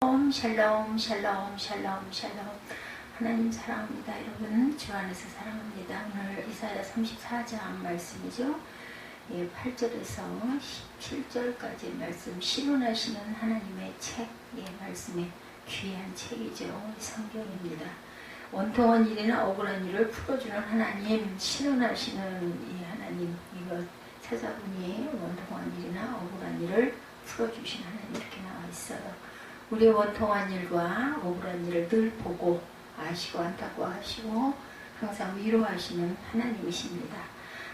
샬롬 샬롬 샬롬 샬롬. 하나님 사랑합니다. 여러분 주 안에서 사랑합니다. 오늘 이사야 34장 말씀이죠. 8절에서 17절까지 말씀, 신원하시는 하나님의 책, 말씀의 귀한 책이죠. 성경입니다. 원통한 일이나 억울한 일을 풀어주는 하나님, 신원하시는 이 하나님, 이거 찾아보니 원통한 일이나 억울한 일을 풀어주신 하나님 이렇게 나와 있어요. 우리의 원통한 일과 억울한 일을 늘 보고 아시고 안타까워하시고 항상 위로하시는 하나님이십니다.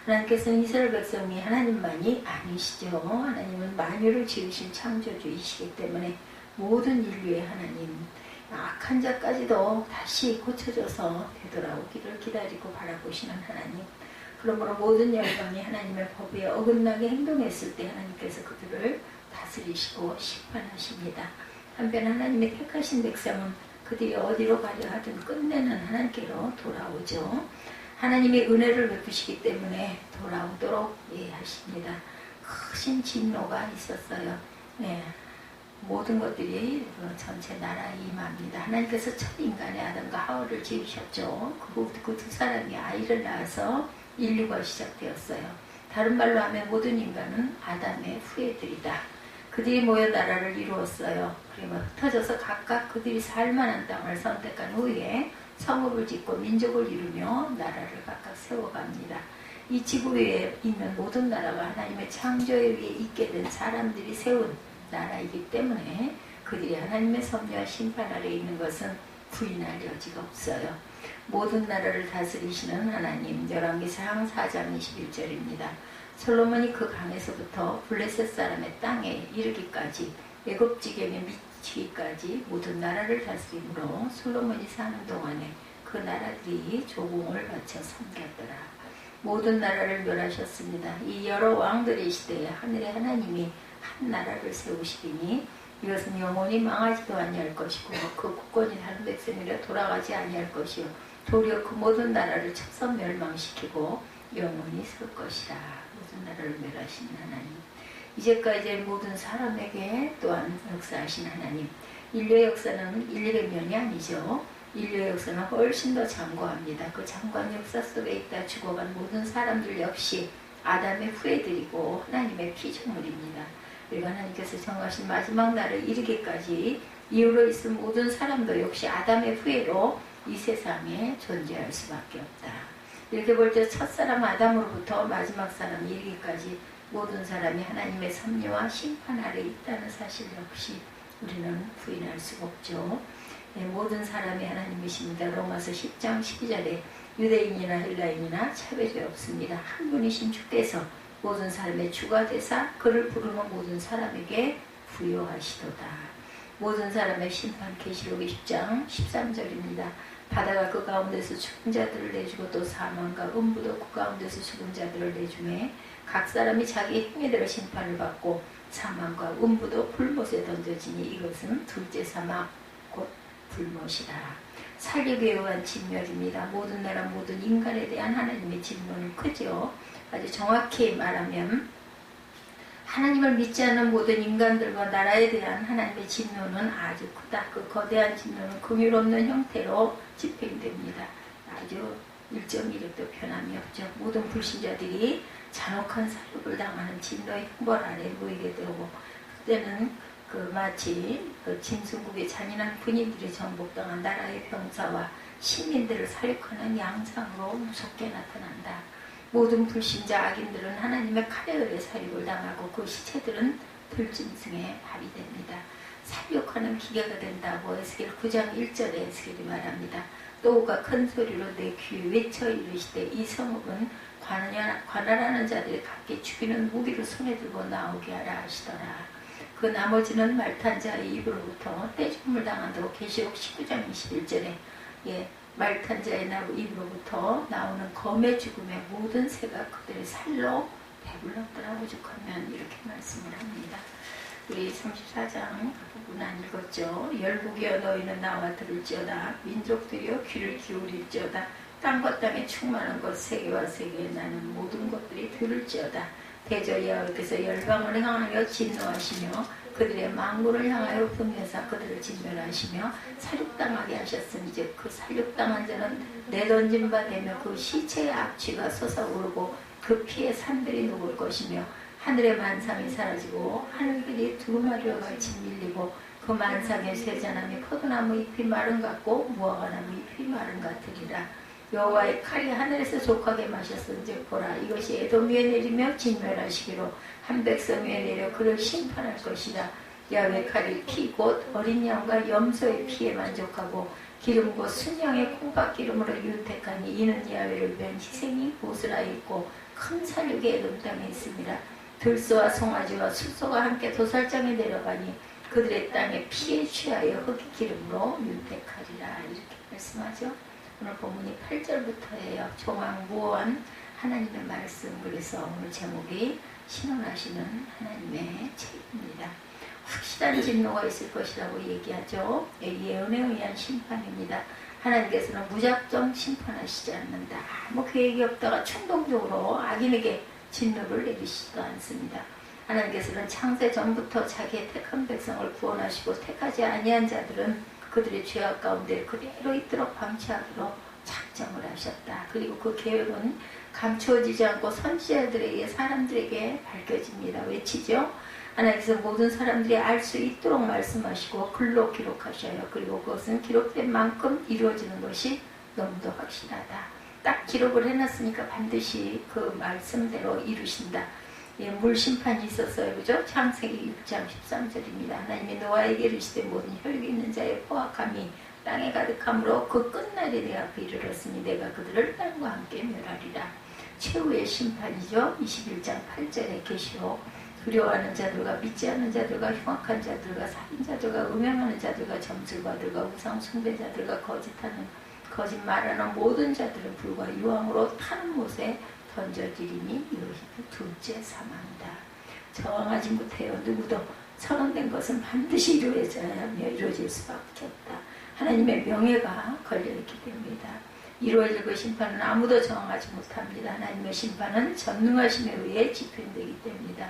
하나님께서는 이스라엘 백성이 하나님만이 아니시죠. 하나님은 만유를 지으신 창조주이시기 때문에 모든 인류의 하나님, 악한 자까지도 다시 고쳐져서 되돌아오기를 기다리고 바라보시는 하나님. 그러므로 모든 열방이 하나님의 법에 어긋나게 행동했을 때 하나님께서 그들을 다스리시고 심판하십니다. 한편 하나님의 택하신 백성은 그들이 어디로 가려 하든 끝내는 하나님께로 돌아오죠. 하나님의 은혜를 베푸시기 때문에 돌아오도록 하십니다. 크신 진노가 있었어요. 모든 것들이 전체 나라에 임합니다. 하나님께서 첫 인간의 아담과 하와를 지으셨죠. 그 두 사람이 아이를 낳아서 인류가 시작되었어요. 다른 말로 하면 모든 인간은 아담의 후예들이다. 그들이 모여 나라를 이루었어요. 그러면 흩어져서 각각 그들이 살만한 땅을 선택한 후에 성읍을 짓고 민족을 이루며 나라를 각각 세워갑니다. 이 지구 위에 있는 모든 나라가 하나님의 창조에 위에 있게 된 사람들이 세운 나라이기 때문에 그들이 하나님의 섭리와 심판 아래에 있는 것은 부인할 여지가 없어요. 모든 나라를 다스리시는 하나님, 열왕기상 4장 21절입니다. 솔로몬이 그 강에서부터 블레셋 사람의 땅에 이르기까지 애굽 지경에 미치기까지 모든 나라를 다스림으로 솔로몬이 사는 동안에 그 나라들이 조공을 바쳐 섬겼더라. 모든 나라를 멸하셨습니다. 이 여러 왕들의 시대에 하늘의 하나님이 한 나라를 세우시리니 이것은 영원히 망하지도 아니할 것이고 그 국권이 다른 백성이라 돌아가지 아니할 것이요 도리어 그 모든 나라를 척선 멸망시키고 영원히 설 것이라. 모든 나라를 멸하시는 하나님, 이제까지 모든 사람에게 또한 역사하신 하나님. 인류의 역사는 100년이 아니죠. 인류의 역사는 훨씬 더 장고합니다. 그 장고한 역사 속에 있다 죽어간 모든 사람들 역시 아담의 후예들이고 하나님의 피조물입니다. 그리고 하나님께서 정하신 마지막 날을 이르기까지 이후로 있을 모든 사람도 역시 아담의 후예로 이 세상에 존재할 수밖에 없다. 이렇게 볼 때 첫사람 아담으로부터 마지막 사람 이르기까지 모든 사람이 하나님의 섭리와 심판 아래 있다는 사실 역시 우리는 부인할 수가 없죠. 모든 사람이 하나님이십니다. 로마서 10장 12절에 유대인이나 헬라인이나 차별이 없습니다. 한 분이신 주께서 모든 사람의 주가 되사 그를 부르는 모든 사람에게 부여하시도다. 모든 사람의 심판, 계시록 20장 13절입니다. 바다가 그 가운데서 죽은 자들을 내주고 또 사망과 음부도 그 가운데서 죽은 자들을 내주매 각 사람이 자기 행위대로 심판을 받고 사망과 음부도 불못에 던져지니 이것은 둘째 사망 곧 불못이라. 살리기 위한 진멸입니다. 모든 나라 모든 인간에 대한 하나님의 진노는 크죠. 아주 정확히 말하면 하나님을 믿지 않는 모든 인간들과 나라에 대한 하나님의 진노는 아주 크다. 그 거대한 진노는 긍휼 없는 형태로 집행됩니다. 아주 1.1획도 변함이 없죠. 모든 불신자들이 잔혹한 사육을 당하는 진노의 형벌 아래 놓이게 되고, 그때는 마치 진수국의 잔인한 군인들이 정복당한 나라의 병사와 시민들을 사육하는 양상으로 무섭게 나타난다. 모든 불신자 악인들은 하나님의 칼에 의해 사육을 당하고 그 시체들은 들짐승에 발휘됩니다. 살육하는 기계가 된다고 에스겔 9장 1절에 에스겔이 말합니다. 또 그가 큰 소리로 내 귀에 외쳐 이르시되 이 성읍은 관할하는 자들이 각기 죽이는 무기를 손에 들고 나오게 하라 하시더라. 그 나머지는 말탄 자의 입으로부터 떼죽음을 당한다고 계시록 19장 21절에 말탄 자의 입으로부터 나오는 검의 죽음의 모든 새가 그들의 살로 배불렀더라. 오죽하면 이렇게 말씀을 합니다. 우리 34장 부분 안 읽었죠. 열국이여 너희는 나와 들을지어다. 민족들이여 귀를 기울일지어다. 땅과 땅에 충만한 것 세계와 세계에 나는 모든 것들이 들을지어다. 대저 여호와께서 열방을 향하여 진노하시며 그들의 망군을 향하여 분내사 그들을 진멸하시며 살육당하게 하셨으니 즉 그 살육당한 자는 내던진 바 되며 그 시체의 악취가 솟아오르고 그 피의 산들이 녹을 것이며 하늘의 만상이 사라지고 하늘들이 두루마리와 같이 밀리고 그 만상의 쇠자나무 포도나무 잎이 마른 같고 무화과나무 잎이 마른 같으리라. 여호와의 칼이 하늘에서 족하게 마셨은즉 보라 이것이 에돔 위에 내리며 진멸하시기로 한 백성 위에 내려 그를 심판할 것이라. 야훼 칼이 피 곧 어린 양과 염소의 피에 만족하고 기름 곧 순양의 콩팥기름으로 윤택하니 이는 야훼를 위한 희생이 보스라에 있고 큰 살육의 에돔 땅에 있습니다. 들소와 송아지와 숫소가 함께 도살장에 내려가니 그들의 땅에 피에 취하여 흙의 기름으로 윤택하리라. 이렇게 말씀하죠. 오늘 본문이 8절부터예요. 종황무원 하나님의 말씀. 그래서 오늘 제목이 신원하시는 하나님의 책입니다. 확실한 진노가 있을 것이라고 얘기하죠. 예언에 의한 심판입니다. 하나님께서는 무작정 심판하시지 않는다. 아무 계획이 없다가 충동적으로 악인에게 진노를 내리시지도 않습니다. 하나님께서는 창세 전부터 자기의 택한 백성을 구원하시고 택하지 아니한 자들은 그들의 죄악 가운데 그대로 있도록 방치하기로 작정을 하셨다. 그리고 그 계획은 감추어지지 않고 선지자들에 의해 사람들에게 밝혀집니다. 외치죠. 하나님께서 모든 사람들이 알 수 있도록 말씀하시고 글로 기록하셔요. 그리고 그것은 기록된 만큼 이루어지는 것이 너무도 확실하다. 딱 기록을 해놨으니까 반드시 그 말씀대로 이루신다. 예, 물심판이 있었어요. 그죠? 창세기 6장 13절입니다. 하나님이 노아에게 이르시되 모든 혈육 있는 자의 포악함이 땅에 가득함으로 그 끝날에 내 앞에 이르렀으니 내가 그들을 땅과 함께 멸하리라. 최후의 심판이죠. 21장 8절의 계시록. 두려워하는 자들과 믿지 않는 자들과 흉악한 자들과 살인자들과 음행하는 자들과 점술가들과 우상 숭배자들과 거짓말하는 모든 자들은 불과 유황으로 타는 못에 던져지리니 이것이 둘째 사망이다. 저항하지 못해요. 누구도 선언된 것은 반드시 이루어져야 하며 이루어질 수밖에 없다. 하나님의 명예가 걸려있기 때문이다. 이루어질 그 심판은 아무도 저항하지 못합니다. 하나님의 심판은 전능하심에 의해 집행되기 때문이다.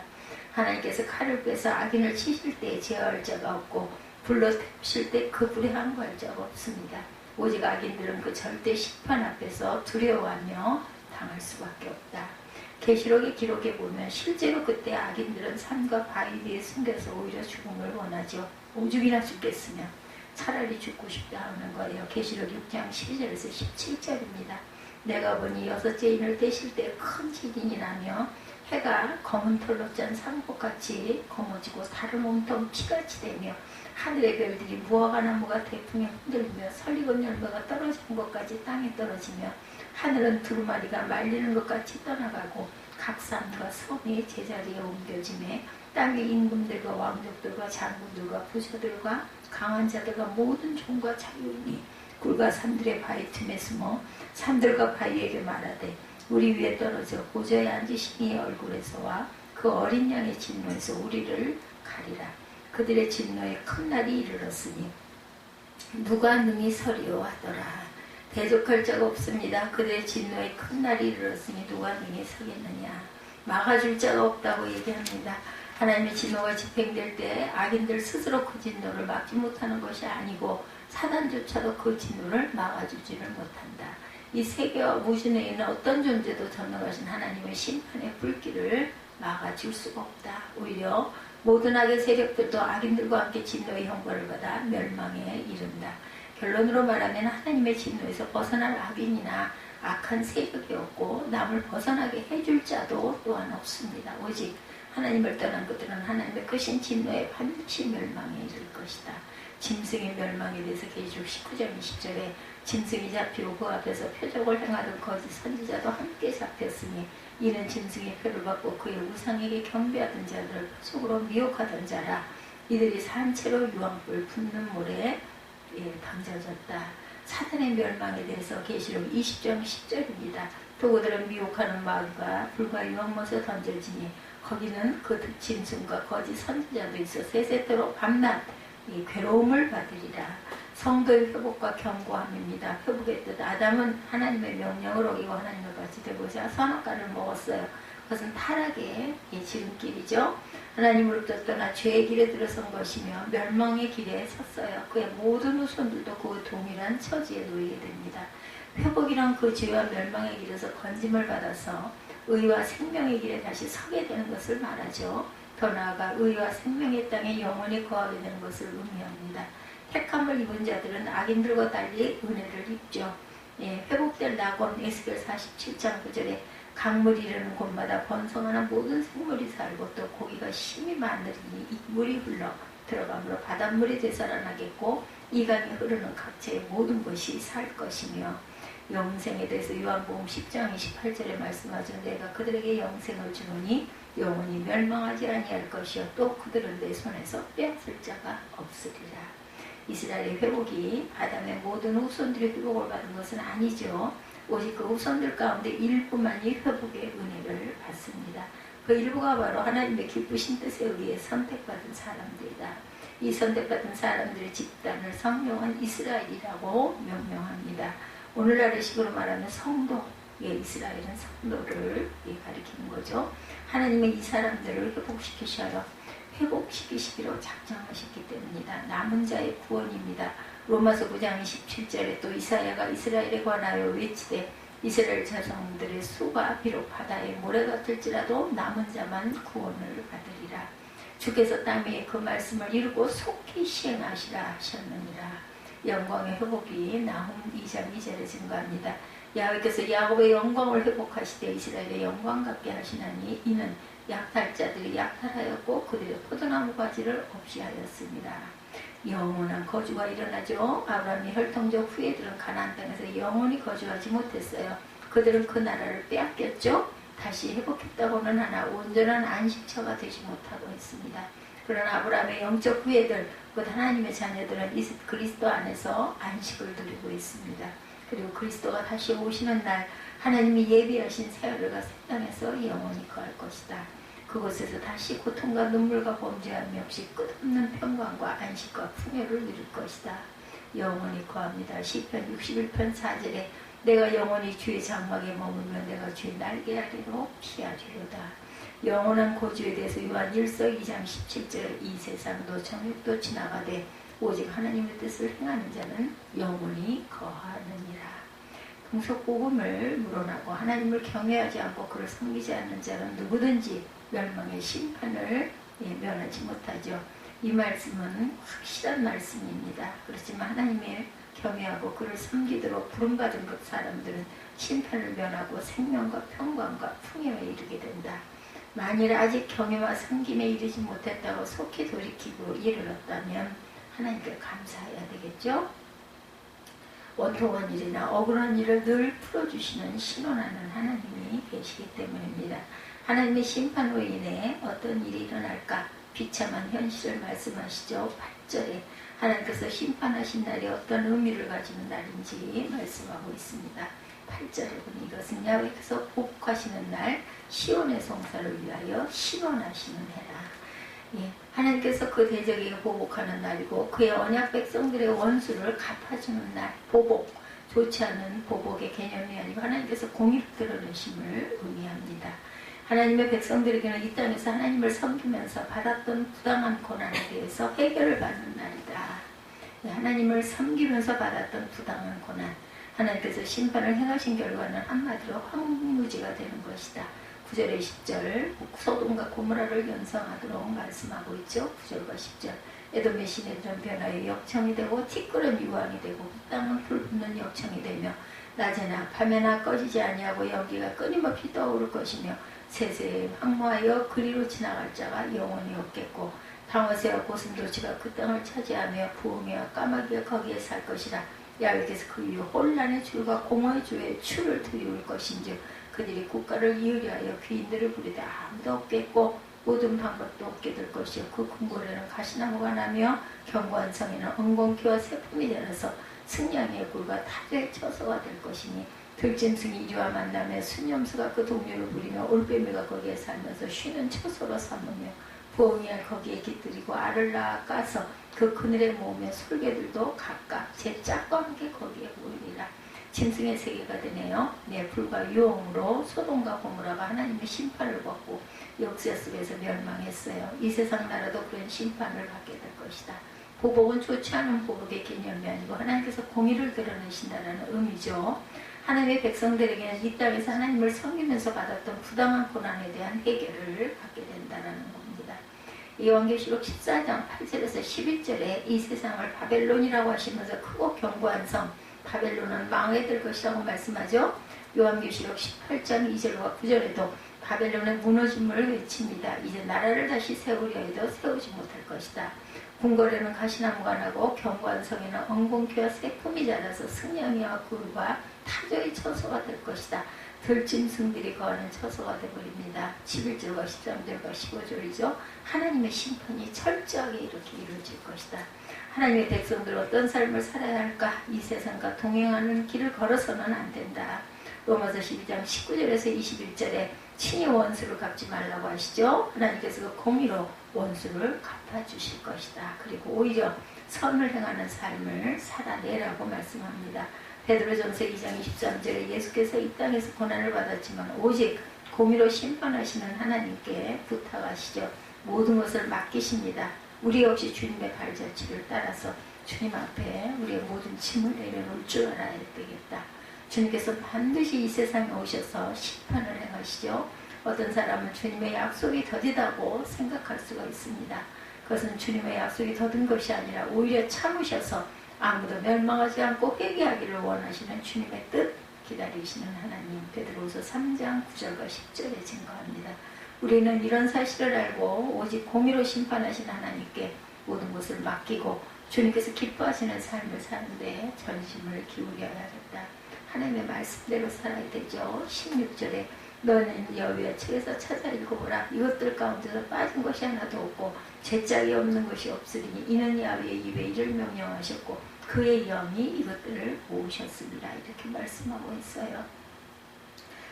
하나님께서 칼을 빼서 악인을 치실 때 제어할 자가 없고 불로 태우실 때 그 불에 항거할 자가 없습니다. 오직 악인들은 그 절대 심판 앞에서 두려워하며 당할 수밖에 없다. 계시록의 기록에 보면 실제로 그때 악인들은 산과 바위 뒤에 숨겨서 오히려 죽음을 원하죠. 오죽이나 죽겠으며 차라리 죽고 싶다 하는 거예요. 계시록 6장 12절에서 17절입니다. 내가 보니 여섯째 인을 떼실 때 큰 지진이 나며 해가 검은 털로 짠 상복같이 검어지고 달은 온통 피같이 되며 하늘의 별들이 무화과 나무가 태풍에 흔들리며 설익은 열매가 떨어지는 것까지 땅에 떨어지며 하늘은 두루마리가 말리는 것 같이 떠나가고 각 산과 섬이 제자리에 옮겨지며 땅의 임금들과 왕족들과 장군들과 부처들과 강한 자들과 모든 종과 자유인이 굴과 산들의 바위 틈에 숨어 산들과 바위에게 말하되 우리 위에 떨어져 보좌에 앉으신 이의 얼굴에서와 그 어린 양의 진노에서 우리를 가리라. 그들의 진노에 큰 날이 이르렀으니 누가 능히 서리오 하더라. 대적할 자가 없습니다. 그들의 진노에 큰 날이 이르렀으니 누가 능히 서겠느냐. 막아줄 자가 없다고 얘기합니다. 하나님의 진노가 집행될 때 악인들 스스로 그 진노를 막지 못하는 것이 아니고 사단조차도 그 진노를 막아주지를 못한다. 이 세계와 무신에 있는 어떤 존재도 전능하신 하나님의 심판의 불길을 막아줄 수가 없다. 오히려 모든 악의 세력들도 악인들과 함께 진노의 형벌을 받아 멸망에 이른다. 결론으로 말하면 하나님의 진노에서 벗어날 악인이나 악한 세력이 없고 남을 벗어나게 해줄 자도 또한 없습니다. 오직 하나님을 떠난 것들은 하나님의 크신 진노에 반드시 멸망에 이를 것이다. 짐승의 멸망에 대해서 계시록 19장 20절에 짐승이 잡히고 그 앞에서 표적을 행하던 거짓 선지자도 함께 잡혔으니 이는 짐승의 표를 받고 그의 우상에게 경배하던 자들을 표적으로 미혹하던 자라. 이들이 산채로 유황불 붙는 모래에 던져졌다. 사단의 멸망에 대해서 계시록 20장 10절입니다. 또 그들은 미혹하는 마귀가 불과 유황못에 던져지니 거기는 그 짐승과 거짓 선지자도 있어 세세토록 밤낮 괴로움을 받으리라. 성도의 회복과 견고함입니다. 회복의 뜻. 아담은 하나님의 명령을 어기고 하나님을 같이 되고자 선악과를 먹었어요. 그것은 타락의 지름길이죠. 하나님으로부터 떠나 죄의 길에 들어선 것이며 멸망의 길에 섰어요. 그의 모든 후손들도 그 동일한 처지에 놓이게 됩니다. 회복이란 그 죄와 멸망의 길에서 건짐을 받아서 의와 생명의 길에 다시 서게 되는 것을 말하죠. 더 나아가 의와 생명의 땅에 영원히 거하게 되는 것을 의미합니다. 택함을 입은 자들은 악인들과 달리 은혜를 입죠. 회복될 낙원 에스겔 47장 9절에 강물이 이르는 곳마다 번성하는 모든 생물이 살고 또 고기가 심히 많으리니 이 물이 흘러 들어가므로 바닷물이 되살아나겠고 이 강이 흐르는 각처의 모든 것이 살 것이며, 영생에 대해서 요한복음 10장 28절에 말씀하죠. 내가 그들에게 영생을 주노니 영원히 멸망하지 아니할 것이요 또 그들은 내 손에서 빼앗을 자가 없으리라. 이스라엘의 회복이 아담의 모든 후손들의 회복을 받은 것은 아니죠. 오직 그 후손들 가운데 일부만이 회복의 은혜를 받습니다. 그 일부가 바로 하나님의 기쁘신 뜻에 의해 선택받은 사람들이다. 이 선택받은 사람들의 집단을 성령은 이스라엘이라고 명명합니다. 오늘날의 식으로 말하면 성도, 이스라엘은 성도를 가리키는 거죠. 하나님의 이 사람들을 회복시키시기로 작정하셨기 때문이다. 남은 자의 구원입니다. 로마서 9장 27절에 또 이사야가 이스라엘에 관하여 외치되 이스라엘 자손들의 수가 비록 바다의 모래 같을지라도 남은 자만 구원을 받으리라. 주께서 땅 위에 그 말씀을 이루고 속히 시행하시라 하셨느니라. 영광의 회복이 나훔 2장 2절에 증거합니다. 야훼께서 야곱의 영광을 회복하시되 이스라엘의 영광 같게 하시나니 이는 약탈자들이 약탈하였고 그들의 포도나무 가지를 없이 하였습니다. 영원한 거주가 일어나죠. 아브라함의 혈통적 후예들은 가나안 땅에서 영원히 거주하지 못했어요. 그들은 그 나라를 빼앗겼죠. 다시 회복했다고는 하나 온전한 안식처가 되지 못하고 있습니다. 그러나 아브라함의 영적 후예들, 곧 하나님의 자녀들은 그리스도 안에서 안식을 누리고 있습니다. 그리고 그리스도가 다시 오시는 날 하나님이 예비하신 새하늘과 새 땅에서 영원히 거할 것이다. 그곳에서 다시 고통과 눈물과 범죄함이 없이 끝없는 평강과 안식과 풍요를 누릴 것이다. 영원히 거합니다. 시편 61편 4절에 내가 영원히 주의 장막에 머물며 내가 주의 날개 아래로 피하리로다. 영원한 고주에 대해서 요한 1서 2장 17절 이 세상도 정욕도 지나가되 오직 하나님의 뜻을 행하는 자는 영원히 거하느니라. 풍속복음을 물어나고 하나님을 경외하지 않고 그를 섬기지 않는 자는 누구든지 멸망의 심판을 면하지 못하죠. 이 말씀은 확실한 말씀입니다. 그렇지만 하나님의 경외하고 그를 섬기도록 부름받은 그 사람들은 심판을 면하고 생명과 평강과 풍요에 이르게 된다. 만일 아직 경외와 섬김에 이르지 못했다고 속히 돌이키고 이르렀다면 하나님께 감사해야 되겠죠. 원통한 일이나 억울한 일을 늘 풀어주시는 신원하는 하나님이 계시기 때문입니다. 하나님의 심판으로 인해 어떤 일이 일어날까 비참한 현실을 말씀하시죠. 8절에 하나님께서 심판하신 날이 어떤 의미를 가지는 날인지 말씀하고 있습니다. 8절에 보니 이것은 야훼께서 보복하시는 날 시온의 성사를 위하여 신원하시는 해라. 하나님께서 그 대적에게 보복하는 날이고 그의 언약 백성들의 원수를 갚아주는 날. 보복, 좋지 않은 보복의 개념이 아니고 하나님께서 공의를 드러내심을 의미합니다. 하나님의 백성들에게는 이 땅에서 하나님을 섬기면서 받았던 부당한 고난에 대해서 해결을 받는 날이다. 하나님을 섬기면서 받았던 부당한 고난, 하나님께서 심판을 행하신 결과는 한마디로 황무지가 되는 것이다. 9절에 10절 소돔과 고모라를 연상하도록 말씀하고 있죠. 9절과 10절 에돔의 시내들은 변화의 역청이 되고 티끌은 유황이 되고 그 땅은 불붙는 역청이 되며 낮에나 밤에나 꺼지지 아니하고 연기가 끊임없이 떠오를 것이며 세세에 황무하여 그리로 지나갈 자가 영원히 없겠고 당화새와 고슴도치가 그 땅을 차지하며 부엉이와 까마귀가 거기에 살 것이라. 야훼께서 그 위에 혼란의 줄과 공허의 줄에 추를 들이울 것인즉 그들이 국가를 이으려하여 귀인들을 부리되 아무도 없겠고 모든 방법도 없게 될 것이요 그 궁궐에는 가시나무가 나며 견고한 성에는 은공기와 세품이 자라서 승냥이의 굴과 타조의 처소가 될 것이니 들짐승이 이와 만나며 순염수가 그 동료를 부리며 올빼미가 거기에 살면서 쉬는 처소로 삼으며 부엉이가 거기에 깃들이고 알을 낳아 까서 그 그늘에 모으며 솔개들도 각각 제 짝과 함께 거기에 모이리라. 짐승의 세계가 되네요. 네, 불과 유혹으로 소돔과 고모라가 하나님의 심판을 받고 역사 속에서 멸망했어요. 이 세상 나라도 그런 심판을 받게 될 것이다. 보복은 좋지 않은 보복의 개념이 아니고 하나님께서 공의를 드러내신다는 의미죠. 하나님의 백성들에게는 이 땅에서 하나님을 섬기면서 받았던 부당한 고난에 대한 해결을 받게 된다는 겁니다. 요한계시록 14장 8절에서 11절에 이 세상을 바벨론이라고 하시면서 크고 견고한 성 바벨론은 망하게 될 것이라고 말씀하죠. 요한계시록 18장 2절과 9절에도 바벨론의 무너짐을 외칩니다. 이제 나라를 다시 세우려 해도 세우지 못할 것이다. 궁궐에는 가시나무가 나고 견고한 성에는 엉겅퀴와 새품이 자라서 승냥이와 굴과 타조의 처소가 될 것이다. 들짐승들이 거하는 처소가 되어버립니다. 11절과 13절과 15절이죠. 하나님의 심판이 철저하게 이렇게 이루어질 것이다. 하나님의 백성들 어떤 삶을 살아야 할까? 이 세상과 동행하는 길을 걸어서는 안 된다. 로마서 12장 19절에서 21절에 친히 원수를 갚지 말라고 하시죠. 하나님께서 그 공의로 원수를 갚아주실 것이다. 그리고 오히려 선을 행하는 삶을 살아내라고 말씀합니다. 베드로전서 2장 23절에 예수께서 이 땅에서 고난을 받았지만 오직 공의로 심판하시는 하나님께 부탁하시죠. 모든 것을 맡기십니다. 우리 역시 주님의 발자취를 따라서 주님 앞에 우리의 모든 짐을 내려놓을 줄 알아야 되겠다. 주님께서 반드시 이 세상에 오셔서 심판을 행하시죠. 어떤 사람은 주님의 약속이 더디다고 생각할 수가 있습니다. 그것은 주님의 약속이 더딘 것이 아니라 오히려 참으셔서 아무도 멸망하지 않고 회개하기를 원하시는 주님의 뜻 기다리시는 하나님. 베드로후서 3장 9절과 10절에 증거합니다. 우리는 이런 사실을 알고 오직 공의로 심판하신 하나님께 모든 것을 맡기고 주님께서 기뻐하시는 삶을 사는데 전심을 기울여야겠다. 하나님의 말씀대로 살아야 되죠. 16절에 너는 여호와의 책에서 찾아 읽어보라. 이것들 가운데서 빠진 것이 하나도 없고 죄짝이 없는 것이 없으리니 이는 야훼의 입에 이를 명령하셨고 그의 영이 이것들을 모으셨습니다. 이렇게 말씀하고 있어요.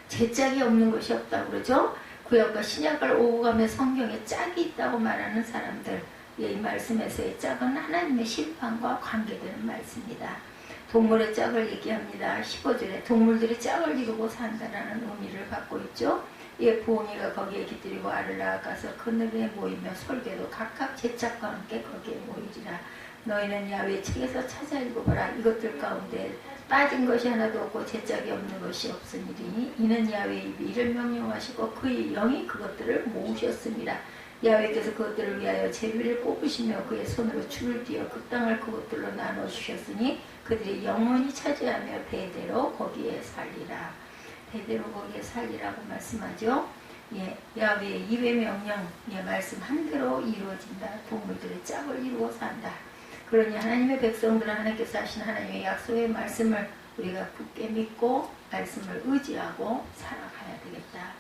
죄짝이 없는 것이 없다고 그러죠. 구약과 신약을 오고 가며 성경에 짝이 있다고 말하는 사람들, 이 말씀에서의 짝은 하나님의 심판과 관계되는 말씀입니다. 동물의 짝을 얘기합니다. 15절에 동물들이 짝을 이루고 산다라는 의미를 갖고 있죠. 예, 부엉이가 거기에 깃들이고 알을 낳아가서 그늘에 모이며 솔개도 각각 제 짝과 함께 거기에 모이리라. 너희는 야훼의 책에서 찾아 읽어보라. 이것들 가운데 빠진 것이 하나도 없고 제 짝이 없는 것이 없으니 이는 야훼의 입이 이를 명령하시고 그의 영이 그것들을 모으셨습니다. 야훼께서 그것들을 위하여 제비를 뽑으시며 그의 손으로 줄을 띄어 그 땅을 그것들로 나눠주셨으니 그들이 영원히 차지하며 대대로 거기에 살리라. 대대로 거기에 살리라고 말씀하죠. 예, 야훼의 입의 명령, 예, 말씀 한 대로 이루어진다. 동물들의 짝을 이루고 산다. 그러니 하나님의 백성들은 하나님께서 하신 하나님의 약속의 말씀을 우리가 굳게 믿고 말씀을 의지하고 살아가야 되겠다.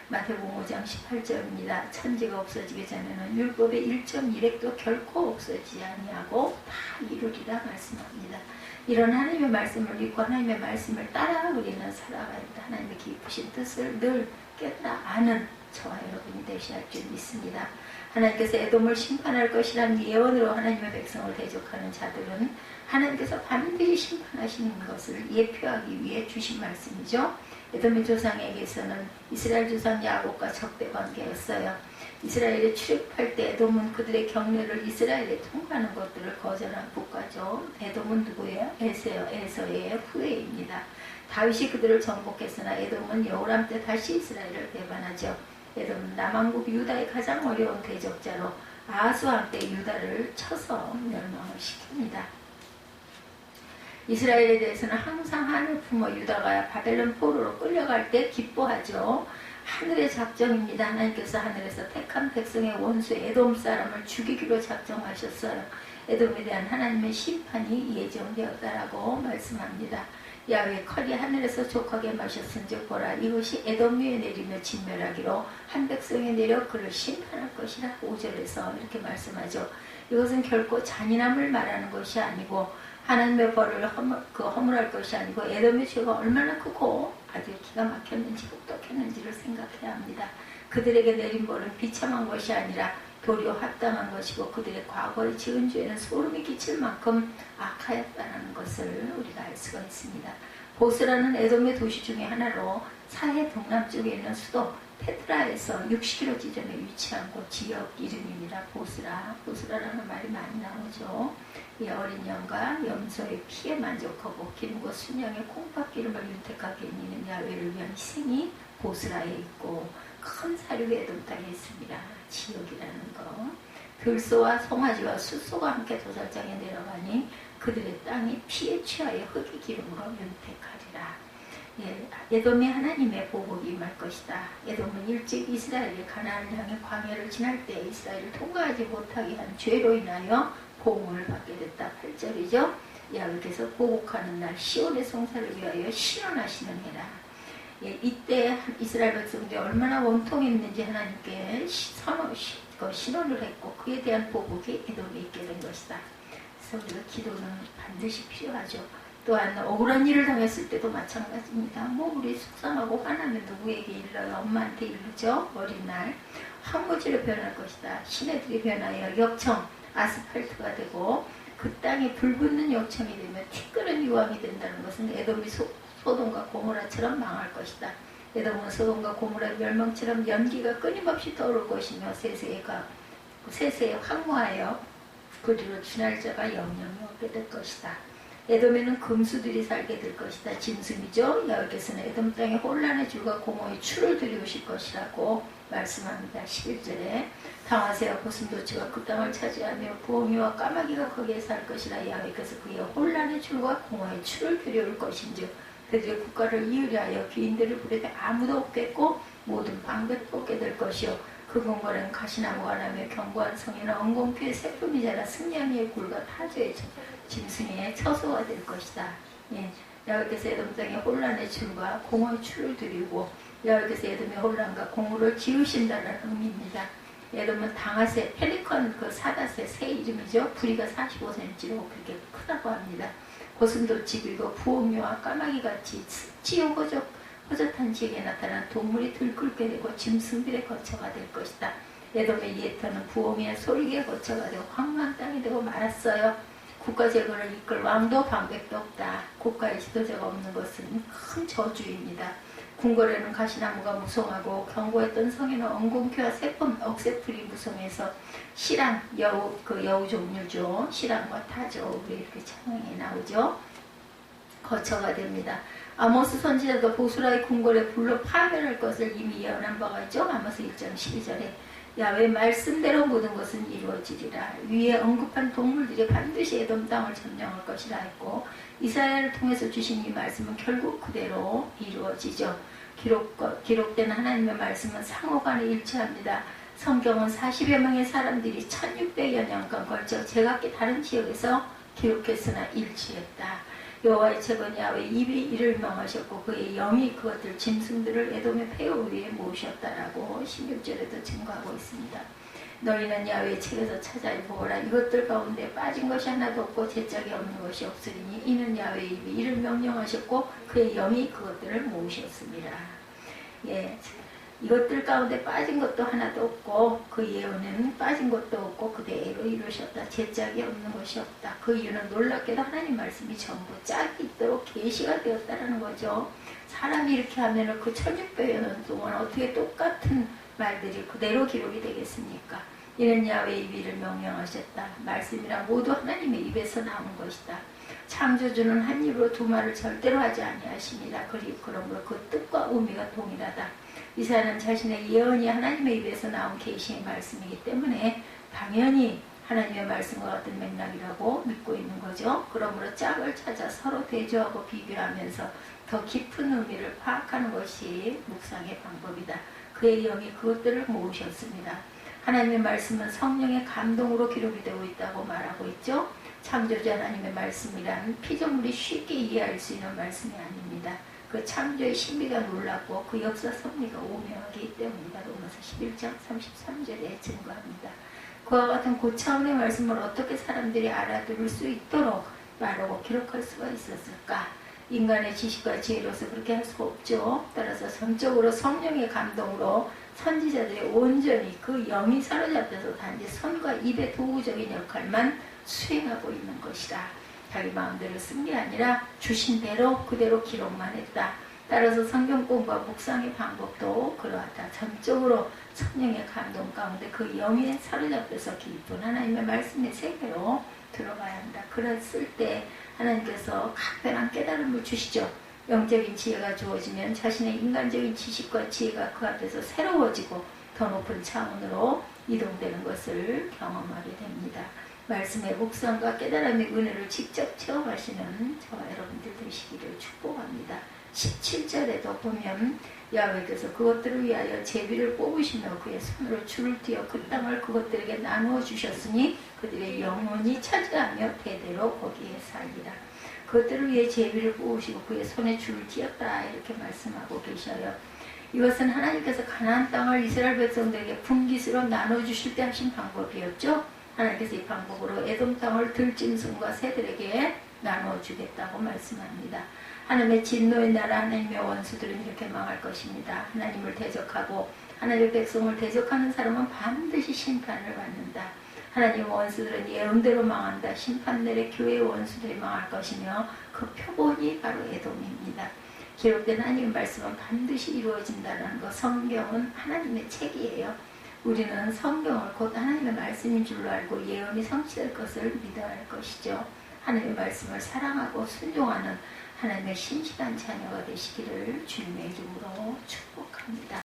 마태복음 5장 18절입니다. 천지가 없어지기 전에는 율법의 1.1획도 결코 없어지지 아니하고 다 이루리라 말씀합니다. 이런 하나님의 말씀을 믿고 하나님의 말씀을 따라 우리는 살아가야 된다. 하나님의 깊으신 뜻을 늘 깨달아 아는 저와 여러분이 되셔야 할 줄 믿습니다. 하나님께서 에돔을 심판할 것이라는 예언으로 하나님의 백성을 대적하는 자들은 하나님께서 반드시 심판하시는 것을 예표하기 위해 주신 말씀이죠. 에돔의 조상에게서는 이스라엘 조상 야곱과 적대 관계였어요. 이스라엘에 출입할 때 에돔은 그들의 경례를 이스라엘에 통과하는 것들을 거절한 국가죠. 에돔은 누구예요? 에서의 후예입니다. 다윗이 그들을 정복했으나 에돔은 여호람 때 다시 이스라엘을 배반하죠. 에돔은 남왕국 유다의 가장 어려운 대적자로 아하스왕 때 유다를 쳐서 멸망을 시킵니다. 이스라엘에 대해서는 항상 한을 품어 유다가 바벨론 포로로 끌려갈 때 기뻐하죠. 하늘의 작정입니다. 하나님께서 하늘에서 택한 백성의 원수 에돔 사람을 죽이기로 작정하셨어요. 에돔에 대한 하나님의 심판이 예정되었다라고 말씀합니다. 야훼 컬이 하늘에서 족하게 마셨은즉 보라 이것이 에돔 위에 내리며 진멸하기로 한 백성에 내려 그를 심판할 것이라. 5절에서 이렇게 말씀하죠. 이것은 결코 잔인함을 말하는 것이 아니고 하나님의 벌을 허물할 것이 아니고 에돔의 죄가 얼마나 크고 아주 기가 막혔는지 혹독했는지를 생각해야 합니다. 그들에게 내린 벌은 비참한 것이 아니라 도리어 합당한 것이고 그들의 과거에 지은 죄는 소름이 끼칠 만큼 악하였다는 것을 우리가 알 수가 있습니다. 보스라는 에돔의 도시 중에 하나로 사해 동남쪽에 있는 수도 페트라에서 60km 지점에 위치한 곳 지역 이름입니다. 보스라라는 말이 많이 나오죠. 이 어린 양과 염소의 피에 만족하고 기름과 순양의 콩팥기름을 윤택하게 있는 야훼를 위한 희생이 보스라에 있고 큰 사륙이 에돔 땅에 있습니다. 지역이라는 거. 들소와 송아지와 숫소가 함께 도살장에 내려가니 그들의 땅이 피에 취하여 흙의 기름으로 윤택하리라. 예, 에돔이 하나님의 보복이 임할 것이다. 에돔은 일찍 이스라엘이 가나안을 향해 광야를 지날 때 이스라엘을 통과하지 못하게 한 죄로 인하여 보응을 받게 됐다. 8절이죠. 야훼께서 보복하는 날 시온의 성사를 위하여 신원하시는 해라. 예, 이때 이스라엘 백성들이 얼마나 원통했는지 하나님께 신원을 했고 그에 대한 보복이 에돔에 있게 된 것이다. 그래서 우리가 기도는 반드시 필요하죠. 또한 억울한 일을 당했을 때도 마찬가지입니다. 뭐 우리 속상하고 화나면 누구에게 일러요? 엄마한테 일르죠. 어린 날 황무지로 변할 것이다. 시내들이 변하여 역청, 아스팔트가 되고 그 땅에 불붙는 역청이 되면 티끌은 유황이 된다는 것은 에돔이 소돔과 고모라처럼 망할 것이다. 에돔은 소돔과 고모라 멸망처럼 연기가 끊임없이 떠오를 것이며 세세에 황무하여 그리로 지날 자가 영영이 없게 될 것이다. 에돔에는 금수들이 살게 될 것이다. 짐승이죠. 야훼께서는 에돔 땅에 혼란의 줄과 공허의 추를 들이우실 것이라고 말씀합니다. 11절에 당하세요. 고슴도치가 그 땅을 차지하며 부엉이와 까마귀가 거기에 살 것이라. 야훼께서 그의 혼란의 줄과 공허의 추를 들이울 것인즉 그들의 국가를 이으려 하여 귀인들을 부르되 아무도 없겠고 모든 방백도 없게 될 것이요 그 궁궐에는 가시나무가 나며 견고한 성에는 엉겅퀴의 새품이 자라 승냥이의 굴과 타조의 짐승의 처소가 될 것이다. 예, 야훼께서 에돔 땅에 혼란의 줄과 공허의 추를 드리고 야훼께서 에돔의 혼란과 공허를 지으신다는 의미입니다. 에돔은 당하세, 펠리컨 그 사다세 새 이름이죠. 부리가 45cm로 그렇게 크다고 합니다. 고슴도치 그리고 부엉이와 까마귀같이 습지요 허젓한 지역에 나타난 동물이 들끓게 되고 짐승들의 거처가 될 것이다. 에돔의 이에터는 부엉이의 소리의 거처가 되고 황무한 땅이 되고 말았어요. 국가 제거를 이끌 왕도 방백도 없다. 국가의 지도자가 없는 것은 큰 저주입니다. 궁궐에는 가시나무가 무성하고 견고했던 성에는 엉겅퀴와 새품, 억새풀이 무성해서 시랑, 여우 종류죠. 시랑과 타조 이렇게 창에 나오죠. 거처가 됩니다. 아모스 선지자도 보스라의 궁궐에 불러 파멸할 것을 이미 예언한 바가 있죠. 아모스 1장 12절에 야훼 말씀대로 모든 것은 이루어지리라. 위에 언급한 동물들이 반드시 에돔 땅을 점령할 것이라 했고 이사야를 통해서 주신 이 말씀은 결국 그대로 이루어지죠. 기록된 하나님의 말씀은 상호간에 일치합니다. 성경은 40여 명의 사람들이 1600여 년간 걸쳐 제각기 다른 지역에서 기록했으나 일치했다. 여호와의 책은 야훼 입이 이를 명하셨고 그의 영이 그것들 짐승들을 에돔의 폐허 위에 모으셨다라고 16절에도 증거하고 있습니다. 너희는 야훼의 책에서 찾아 보거라. 이것들 가운데 빠진 것이 하나도 없고 제짝이 없는 것이 없으리니 이는 야훼의 입이 이를 명령하셨고 그의 영이 그것들을 모으셨습니다. 예, 이것들 가운데 빠진 것도 하나도 없고 그 예언에는 빠진 것도 없고 그대로 이루셨다. 제짝이 없는 것이 없다. 그 이유는 놀랍게도 하나님 말씀이 전부 짝이 있도록 계시가 되었다는 거죠. 사람이 이렇게 하면 그 1600여 년 동안 어떻게 똑같은 말들이 그대로 기록이 되겠습니까? 이는 야훼의 입을 명령하셨다. 말씀이라 모두 하나님의 입에서 나온 것이다. 창조주는 한 입으로 두 말을 절대로 하지 아니하십니다. 그러므로 그 뜻과 의미가 동일하다. 이사야는 자신의 예언이 하나님의 입에서 나온 계시의 말씀이기 때문에 당연히 하나님의 말씀과 같은 맥락이라고 믿고 있는 거죠. 그러므로 짝을 찾아 서로 대조하고 비교하면서 더 깊은 의미를 파악하는 것이 묵상의 방법이다. 그의 영이 그것들을 모으셨습니다. 하나님의 말씀은 성령의 감동으로 기록이 되고 있다고 말하고 있죠. 창조주 하나님의 말씀이란 피조물이 쉽게 이해할 수 있는 말씀이 아닙니다. 그 창조의 신비가 놀랍고 그 역사 섭리가 오묘하기 때문이다. 로마서 11장 33절에 증거합니다. 그와 같은 고차원의 말씀을 어떻게 사람들이 알아들을 수 있도록 말하고 기록할 수가 있었을까? 인간의 지식과 지혜로서 그렇게 할 수가 없죠. 따라서 전적으로 성령의 감동으로 선지자들이 온전히 그 영이 사로잡혀서 단지 손과 입의 도구적인 역할만 수행하고 있는 것이다. 자기 마음대로 쓴 게 아니라 주신 대로 그대로 기록만 했다. 따라서 성경 공부와 묵상의 방법도 그러하다. 전적으로 성령의 감동 가운데 그 영에 사로잡혀서 깊은 하나님의 말씀의 세계로 들어가야 한다. 그랬을 때 하나님께서 각별한 깨달음을 주시죠. 영적인 지혜가 주어지면 자신의 인간적인 지식과 지혜가 그 앞에서 새로워지고 더 높은 차원으로 이동되는 것을 경험하게 됩니다. 말씀의 묵상과 깨달음의 은혜를 직접 체험하시는 저와 여러분들 되시기를 축복합니다. 17절에도 보면 야훼께서 그것들을 위하여 제비를 뽑으시며 그의 손으로 줄을 띄어 그 땅을 그것들에게 나누어 주셨으니 그들의 영혼이 차지하며 대대로 거기에 살리라. 그것들을 위해 제비를 뽑으시고 그의 손에 줄을 띄었다 이렇게 말씀하고 계셔요. 이것은 하나님께서 가나안 땅을 이스라엘 백성들에게 분깃으로 나눠주실 때 하신 방법이었죠. 하나님께서 이 방법으로 에돔 땅을 들짐승과 새들에게 나눠주겠다고 말씀합니다. 하나님의 진노의 나라 하나님의 원수들은 이렇게 망할 것입니다. 하나님을 대적하고 하나님의 백성을 대적하는 사람은 반드시 심판을 받는다. 하나님의 원수들은 예언대로 망한다. 심판 내래 교회의 원수들이 망할 것이며 그 표본이 바로 에돔입니다. 기록된 하나님의 말씀은 반드시 이루어진다는 것. 성경은 하나님의 책이에요. 우리는 성경을 곧 하나님의 말씀인 줄로 알고 예언이 성취될 것을 믿어야 할 것이죠. 하나님의 말씀을 사랑하고 순종하는 하나님의 신실한 자녀가 되시기를 주님의 이름으로 축복합니다.